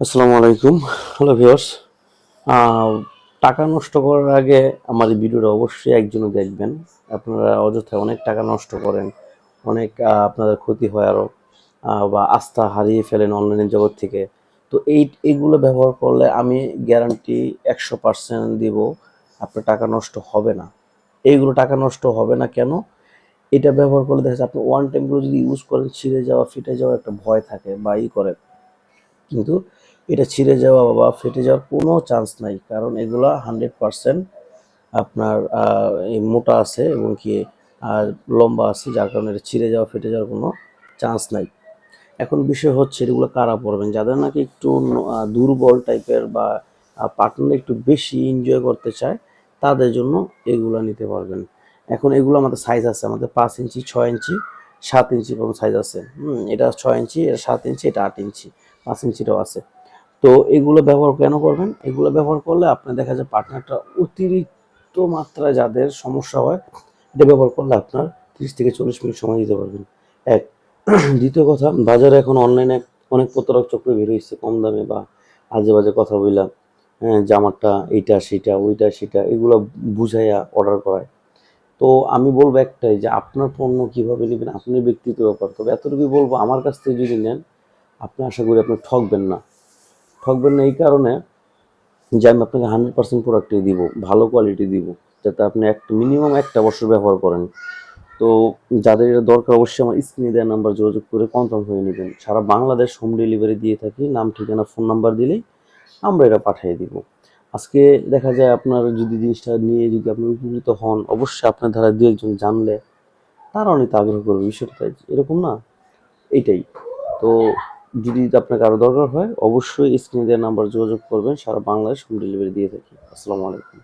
আসসালামু আলাইকুম। Hello viewers. আহ, টাকা নষ্ট করার আগে আমার এই ভিডিওটা অবশ্যই একজনও দেখবেন। আপনারা অযথায় অনেক টাকা নষ্ট করেন, অনেক আপনাদের ক্ষতি হয় আরও, বা আস্থা হারিয়ে ফেলেন অনলাইনের জগৎ থেকে। তো এইগুলো ব্যবহার করলে আমি গ্যারান্টি 100% দিব আপনার টাকা নষ্ট হবে না। এইগুলো টাকা নষ্ট হবে না কেন? এটা ব্যবহার করলে দেখা যাচ্ছে আপনি ওয়ান টাইমগুলো যদি ইউজ করেন, ছিঁড়ে যাওয়া ফেটে যাওয়ার একটা ভয় থাকে বা করে, কিন্তু এটা ছিঁড়ে যাওয়া বা ফেটে যাওয়ার কোনো চান্স নাই, কারণ এগুলা 100% আপনার এই মোটা আছে এবং কি আর লম্বা আছে, যার কারণে এটা ছিঁড়ে যাওয়া ফেটে যাওয়ার কোনো চান্স নাই। এখন বিষয় হচ্ছে এগুলো কারা পড়বেন, যাদের নাকি একটু দুর্বল টাইপের বা পার্টনার একটু বেশি এনজয় করতে চায়, তাদের জন্য এগুলো নিতে পারবেন। এখন এগুলো আমাদের সাইজ আছে, আমাদের 5 ইঞ্চি, 6 ইঞ্চি, 7 ইঞ্চি এবং সাইজ আছে। এটা 6 ইঞ্চি, এটা 7 ইঞ্চি, এটা 8 ইঞ্চি, 5 ইঞ্চিটাও আছে। তো এগুলো ব্যবহার কেন করবেন? এগুলো ব্যবহার করলে আপনার দেখা যায় পার্টনারটা অতিরিক্ত মাত্রায় যাদের সমস্যা হয়, এটা ব্যবহার করলে আপনার 30 থেকে 40 মিনিট সময় দিতে পারবেন। এক। দ্বিতীয় কথা, বাজারে এখন অনলাইনে অনেক প্রতারক চক্র বের হয়েছে কম দামে বা আজে বাজে কথা বইলা, হ্যাঁ, জামারটা এইটা সেটা ওইটা সেটা এগুলো বুঝাইয়া অর্ডার করায়। তো আমি বলবো একটাই, যে আপনার পণ্য কিভাবে নেবেন আপনার ব্যক্তিগত ব্যাপার। তবে এতটুকুই বলবো, আমার কাছ থেকে যদি নেন, আপনি আশা করি আপনি ঠকবেন না। ঠকবেন না এই কারণে যে আমি আপনাকে 100% প্রোডাক্টই দিব, ভালো কোয়ালিটি দিব, যাতে আপনি একটা মিনিমাম 1টা বছর ব্যবহার করেন। তো যাদের এটা দরকার অবশ্যই আমার স্ক্রিনে দেওয়া নাম্বার যোগাযোগ করে কনফার্ম হয়ে নেবেন। সারা বাংলাদেশ হোম ডেলিভারি দিয়ে থাকি, নাম ঠিকানা ফোন নাম্বার দিলেই আমরা এটা পাঠিয়ে দিব। আজকে দেখা যায় আপনার যদি জিনিসটা নিয়ে যদি আপনি উপকৃত হন, অবশ্যই আপনার ধারা দু একজন জানলে তারা অনেক আগ্রহ করবে। বিষয়টা তাই এরকম না? এইটাই। তো যদি আপনার আরো দরকার হয়, অবশ্যই স্ক্রিনে দেওয়া নাম্বার যোগাযোগ করবেন। সারা বাংলাদেশ হোম ডেলিভারি দিয়ে থাকি। আসসালামু আলাইকুম।